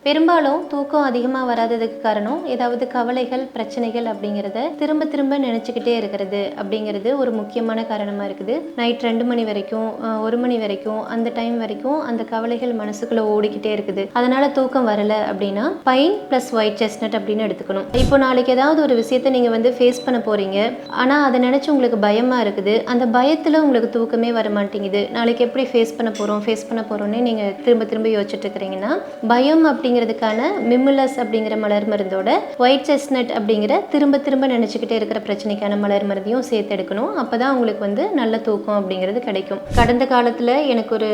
பெரும்பாலும் தூக்கம் அதிகமாக வராததுக்கு காரணம் ஏதாவது கவலைகள், பிரச்சனைகள் அப்படிங்கிறத திரும்ப திரும்ப நினச்சிக்கிட்டே இருக்கிறது அப்படிங்கிறது ஒரு முக்கியமான காரணமாக இருக்குது. நைட் 2 மணி வரைக்கும் 1 மணி வரைக்கும் அந்த டைம் வரைக்கும் அந்த கவலைகள் மனசுக்குள்ளே ஓடிக்கிட்டே இருக்குது. அதனால் தூக்கம் வரலை அப்படின்னா பைன் ப்ளஸ் ஒயிட் செஸ்னட் அப்படின்னு எடுத்துக்கணும். இப்போ நாளைக்கு ஏதாவது ஒரு விஷயத்தை நீங்கள் ஃபேஸ் பண்ண போகிறீங்க, ஆனால் அதை நினச்சி உங்களுக்கு பயமாக இருக்குது. அந்த பயத்தில் உங்களுக்கு தூக்கமே வர மாட்டேங்குது. நாளைக்கு எப்படி ஃபேஸ் பண்ண போகிறோன்னே நீங்கள் திரும்ப திரும்ப யோசிச்சுட்டு இருக்கிறீங்கன்னா, பயம் அப்படிங்கிறதுக்கான மிமுலஸ் அப்படிங்கிற மலர் மருந்தோட ஒயிட் செஸ்னட் அப்படிங்கிற திரும்ப திரும்ப நினச்சிக்கிட்டே இருக்கிற பிரச்சனைக்கான மலர் மருந்தையும் சேர்த்து எடுக்கணும். அப்போ தான் உங்களுக்கு நல்ல தூக்கம் அப்படிங்கிறது கிடைக்கும். கடந்த காலத்தில் எனக்கு ஒரு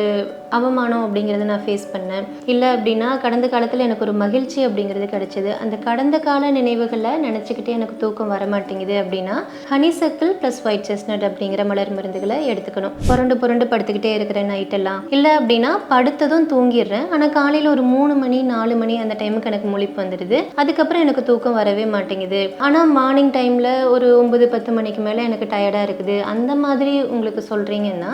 அவமானம் அப்படிங்கிறத நான் ஃபேஸ் பண்ணேன், இல்லை அப்படின்னா கடந்த காலத்தில் எனக்கு ஒரு மகிழ்ச்சி அப்படிங்கிறது கிடைச்சது. அந்த கடந்த கால நினைவுகளை நினச்சிக்கிட்டே எனக்கு தூக்கம் வர மாட்டேங்குது அப்படின்னா ஹனிசக்கிள் ப்ளஸ் ஒயிட் செஸ்னட் அப்படிங்கிற மலர் மருந்துகளை எடுத்துக்கணும். புரண்டு புரண்டு படுத்துக்கிட்டே இருக்கிற நைட்டெல்லாம், இல்லை அப்படின்னா படுத்ததும் தூங்கிடுறேன், ஆனால் காலையில் ஒரு 3 மணி 4 மணி அந்த டைமுக்கு எனக்கு முழிப்பு வந்துடுது. அதுக்கப்புறம் எனக்கு தூக்கம் வரவே மாட்டேங்குது. ஆனால் மார்னிங் டைமில் ஒரு 9-10 மணிக்கு மேலே எனக்கு டயர்டாக இருக்குது. அந்த மாதிரி உங்களுக்கு சொல்கிறீங்கன்னா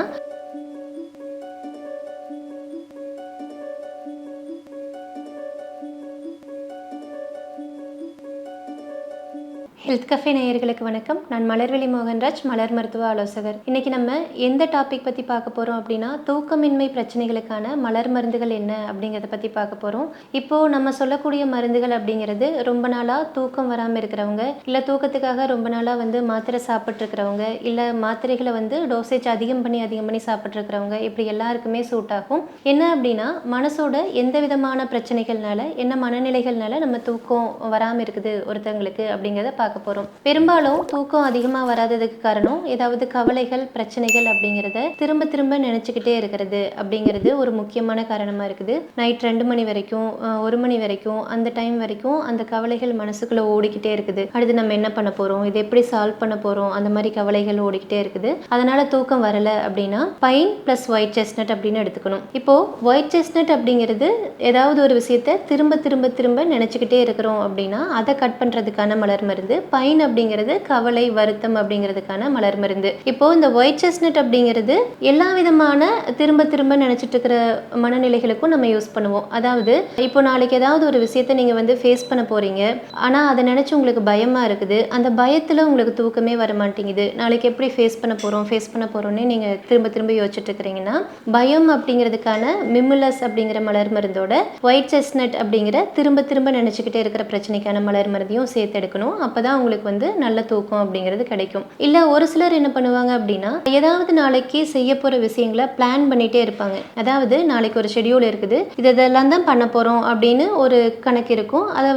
ஹெல்த் கஃபே நேயர்களுக்கு வணக்கம். நான் மலர்விழி மோகன்ராஜ், மலர் மருத்துவ ஆலோசகர். இன்னைக்கு நம்ம எந்த டாபிக் பற்றி பார்க்க போகிறோம் அப்படின்னா, தூக்கமின்மை பிரச்சனைகளுக்கான மலர் மருந்துகள் என்ன அப்படிங்கிறத பற்றி பார்க்க போகிறோம். இப்போது நம்ம சொல்லக்கூடிய மருந்துகள் அப்படிங்கிறது ரொம்ப நாளாக தூக்கம் வராமல் இருக்கிறவங்க, இல்லை தூக்கத்துக்காக ரொம்ப நாளாக மாத்திரை சாப்பிட்ருக்கிறவங்க, இல்லை மாத்திரைகளை டோசேஜ் அதிகம் பண்ணி சாப்பிட்ருக்கிறவங்க, இப்படி எல்லாருக்குமே சூட் ஆகும். என்ன அப்படின்னா, மனசோட எந்த விதமான பிரச்சனைகள்னால, என்ன மனநிலைகள்னால நம்ம தூக்கம் வராமல் இருக்குது ஒருத்தவங்களுக்கு அப்படிங்கிறத பார்க்க போறோம். பெரும்பாலும் தூக்கம் அதிகமாக வராததுக்கு காரணம் ஏதாவது கவலைகள், பிரச்சனைகள் அப்படிங்கிறத திரும்ப திரும்ப நினச்சிக்கிட்டே இருக்கிறது அப்படிங்கிறது ஒரு முக்கியமான காரணமாக இருக்குது. நைட் 2 மணி வரைக்கும் 1 மணி வரைக்கும் அந்த டைம் வரைக்கும் அந்த கவலைகள் மனசுக்குள்ளே ஓடிக்கிட்டே இருக்குது. அடுத்து நம்ம என்ன பண்ண போகிறோம், இதை எப்படி சால்வ் பண்ண போகிறோம், அந்த மாதிரி கவலைகள் ஓடிக்கிட்டே இருக்குது. அதனால் தூக்கம் வரலை அப்படின்னா பைன் ப்ளஸ் ஒயிட் செஸ்னட் அப்படின்னு எடுத்துக்கணும். இப்போது ஒயிட் செஸ்னட் அப்படிங்கிறது ஏதாவது ஒரு விஷயத்தை திரும்ப திரும்ப திரும்ப நினச்சிக்கிட்டே இருக்கிறோம் அப்படின்னா அதை கட் பண்ணுறதுக்கான மலர் மருந்து. பைன் அப்படிங்கிறது கவலை, வருத்தம் அப்படிங்கிறதுக்கான மலர் மருந்து. இப்போ இந்த ஒயிட் செஸ்னட் அப்படிங்கிறது எல்லா விதமான திரும்ப திரும்ப நினைச்சிட்டு இருக்கிற மனநிலைகளுக்கும் நம்ம யூஸ் பண்ணுவோம். அதாவது இப்போ நாளைக்கு ஏதாவது ஒரு விஷயத்தை நீங்க ஃபேஸ் பண்ண போறீங்க, ஆனா அதை நினைச்சு உங்களுக்கு பயமா இருக்குது. அந்த பயத்துல உங்களுக்கு தூக்கமே வர மாட்டேங்குது. நாளைக்கு எப்படி ஃபேஸ் பண்ண போறோம்னே நீங்க திரும்ப திரும்ப யோசிச்சுட்டு இருக்கிறீங்கன்னா, பயம் அப்படிங்கிறதுக்கான மிமுலஸ் அப்படிங்கிற மலர் மருந்தோட ஒயிட் செஸ்னட் அப்படிங்கிற திரும்ப திரும்ப நினைச்சுக்கிட்டே இருக்கிற பிரச்சனைக்கான மலர் மருந்தையும் சேர்த்து எடுக்கணும். அப்பதான் உங்களுக்கு நல்ல தூக்கம் அப்படிங்கிறது கிடைக்கும். இல்ல ஒரு சிலர் என்ன பண்ணுவாங்க அப்படின்னா, ஏதாவது நாளைக்கு செய்ய போற விஷயங்களை பிளான் பண்ணிட்டே இருப்பாங்க. அதாவது நாளைக்கு ஒரு ஷெட்யூல் இருக்குது, இதெல்லாம் தான் பண்ண போறோம் அப்படின்னு ஒரு கணக்கு இருக்கும். அதை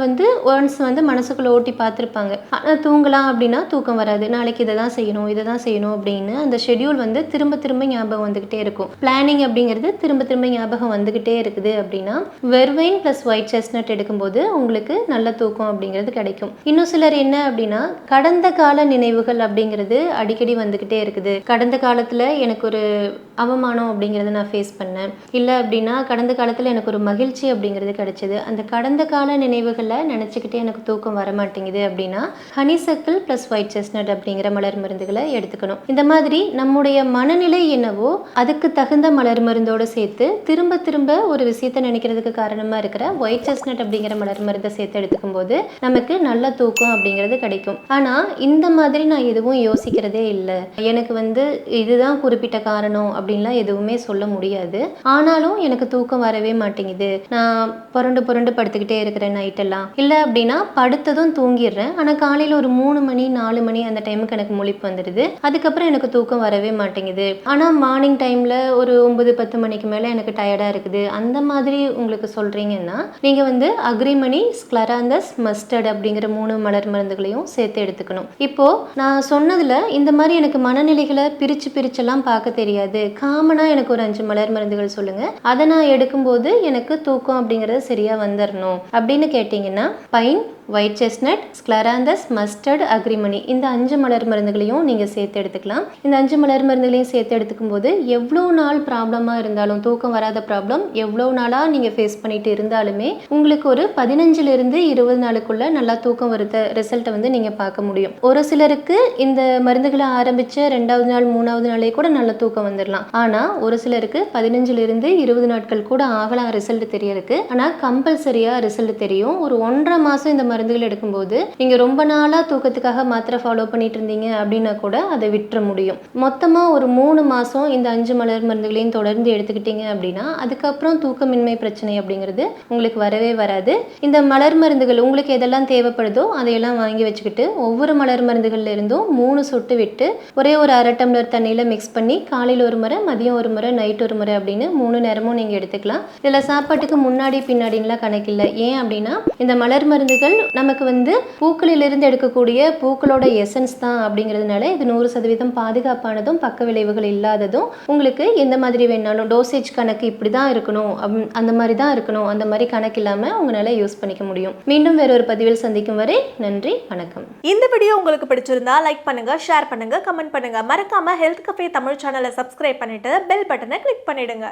ஒன்ஸ் மனசுக்குள்ள ஓட்டி பார்த்துருப்பாங்க. ஆனால் தூங்கலாம் அப்படின்னா தூக்கம் வராது. நாளைக்கு இதை தான் செய்யணும் அப்படின்னு அந்த ஷெட்யூல் திரும்ப திரும்ப ஞாபகம் வந்துகிட்டே இருக்கும். பிளானிங் அப்படிங்கிறது திரும்ப திரும்ப ஞாபகம் வந்துகிட்டே இருக்குது அப்படின்னா வெர்வைன் பிளஸ் ஒயிட் செஸ்னட் எடுக்கும்போது உங்களுக்கு நல்ல தூக்கம் அப்படிங்கிறது கிடைக்கும். இன்னும் சிலர் என்ன அப்படின்னா, கடந்த கால நினைவுகள் அப்படிங்கிறது அடிக்கடி வந்துகிட்டே இருக்குது. கடந்த காலத்துல எனக்கு ஒரு அவமானம் அப்படிங்கிறத நான் ஃபேஸ் பண்ணேன், இல்லை அப்படின்னா கடந்த காலத்தில் எனக்கு ஒரு மகிழ்ச்சி அப்படிங்கிறது கிடைச்சது. அந்த கடந்த கால நினைவுகளை நினச்சிக்கிட்டே எனக்கு தூக்கம் வர மாட்டேங்குது அப்படின்னா ஹனிசக்கிள் ப்ளஸ் ஒயிட் செஸ்னட் அப்படிங்கிற மலர் மருந்துகளை எடுத்துக்கணும். இந்த மாதிரி நம்முடைய மனநிலை என்னவோ அதுக்கு தகுந்த மலர் மருந்தோடு சேர்த்து திரும்ப திரும்ப ஒரு விஷயத்தை நினைக்கிறதுக்கு காரணமாக இருக்கிற ஒயிட் செஸ்னட் அப்படிங்கிற மலர் மருந்தை சேர்த்து எடுத்துக்கும் போது நமக்கு நல்ல தூக்கம் அப்படிங்கிறது கிடைக்கும். ஆனால் இந்த மாதிரி நான் எதுவும் யோசிக்கிறதே இல்லை, எனக்கு இதுதான் குறிப்பிட்ட காரணம் அப்படின்லாம் எதுவுமே சொல்ல முடியாது. ஆனாலும் எனக்கு தூக்கம் வரவே மாட்டேங்குது, நான் புரண்டு புரண்டு படுத்துக்கிட்டே இருக்கிறேன் நைட்டெல்லாம், இல்லை அப்படின்னா படுத்ததும் தூங்கிடுறேன், ஆனால் காலையில் ஒரு 3 மணி 4 மணி அந்த டைமுக்கு எனக்கு முழிப்பு வந்துடுது. அதுக்கப்புறம் எனக்கு தூக்கம் வரவே மாட்டேங்குது. ஆனால் மார்னிங் டைமில் ஒரு 9-10 மணிக்கு மேலே எனக்கு டயர்டாக இருக்குது. அந்த மாதிரி உங்களுக்கு சொல்கிறீங்கன்னா நீங்கள் அக்ரிமணி, ஸ்க்லராந்தஸ், மஸ்டர்ட் அப்படிங்கிற 3 மலர் மருந்துகளையும் சேர்த்து எடுத்துக்கணும். இப்போது நான் சொன்னதில் இந்த மாதிரி எனக்கு மனநிலைகளை பிரிச்செல்லாம் பார்க்க தெரியாது, காமனாக எனக்கு ஒரு 5 மலர் மருந்துகள் சொல்லுங்கள், அதை நான் எடுக்கும்போது எனக்கு தூக்கம் அப்படிங்கிறது சரியாக வந்துடணும் அப்படின்னு கேட்டிங்கன்னா pine white chestnut, scleranthus, mustard, agrimony இந்த 5 மலர் மருந்துகளையும் நீங்கள் சேர்த்து எடுத்துக்கலாம். இந்த 5 மலர் மருந்துகளையும் சேர்த்து எடுத்துக்கும் போது எவ்வளோ நாள் ப்ராப்ளமாக இருந்தாலும், தூக்கம் வராத ப்ராப்ளம் எவ்வளோ நாளாக நீங்கள் ஃபேஸ் பண்ணிட்டு இருந்தாலுமே உங்களுக்கு ஒரு 15லிருந்து 20 நாளுக்குள்ள நல்லா தூக்கம் வருத ரிசல்ட்டை வந்து நீங்கள் பார்க்க முடியும். ஒரு சிலருக்கு இந்த மருந்துகளை ஆரம்பித்த 2வது நாள் 3வது நாளே கூட நல்ல தூக்கம் வந்துடலாம். ஆனால் ஒரு சிலருக்கு 15லிருந்து 20 நாட்கள் கூட ஆகலாம் ரிசல்ட் தெரியறதுக்கு. ஆனால் கம்பல்சரியாக ரிசல்ட் தெரியும். ஒரு 1.5 மாதம் இந்த மருந்துகள் எடுக்கும்போது நீங்கள் ரொம்ப நாளாக தூக்கத்துக்காக மாத்திரை ஃபாலோ பண்ணிட்டு இருந்தீங்க அப்படின்னா கூட அதை விட்டுற முடியும். மொத்தமாக ஒரு 3 மாதம் இந்த 5 மலர் மருந்துகளையும் தொடர்ந்து எடுத்துக்கிட்டீங்க அப்படின்னா அதுக்கப்புறம் தூக்கமின்மை பிரச்சனை அப்படிங்கிறது உங்களுக்கு வரவே வராது. இந்த மலர் மருந்துகள் உங்களுக்கு எதெல்லாம் தேவைப்படுதோ அதையெல்லாம் வாங்கி வச்சுக்கிட்டு ஒவ்வொரு மலர் மருந்துகள்ல இருந்தும் 3 சொட்டு விட்டு ஒரே ஒரு 1/2 டம்ளர் தண்ணியில் மிக்ஸ் பண்ணி காலையில் ஒரு முறை, மதியம் ஒரு முறை, நைட் ஒரு முறை அப்படின்னு 3 நேரமும் நீங்கள் எடுத்துக்கலாம். இதில் சாப்பாட்டுக்கு முன்னாடி பின்னாடின்லாம் கணக்கில்லை. ஏன் அப்படின்னா இந்த மலர் மருந்துகள் நமக்கு வந்து பூக்களிலிருந்து எடுக்கக்கூடிய பூக்களோட எசன்ஸ் தான் அப்படிங்கிறதுனால இது 100% பாதுகாப்பானதும் பக்க விளைவுகள் இல்லாததும் உங்களுக்கு எந்த மாதிரி வேணாலும் டோசேஜ் கணக்கு இப்படி தான் இருக்கணும், அந்த மாதிரி தான் இருக்கணும், அந்த மாதிரி கணக்கு இல்லாமல் உங்களால் யூஸ் பண்ணிக்க முடியும். மீண்டும் வேற ஒரு பதிவில் சந்திக்கும் வரை நன்றி, வணக்கம். இந்த வீடியோ உங்களுக்கு பிடிச்சிருந்தா லைக் பண்ணுங்க, ஷேர் பண்ணுங்க, கமெண்ட் பண்ணுங்க. மறக்காம ஹெல்த் கஃபே தமிழ் சேனலை சப்ஸ்கிரைப் பண்ணிட்டு பெல் பட்டனை கிளிக் பண்ணிடுங்க.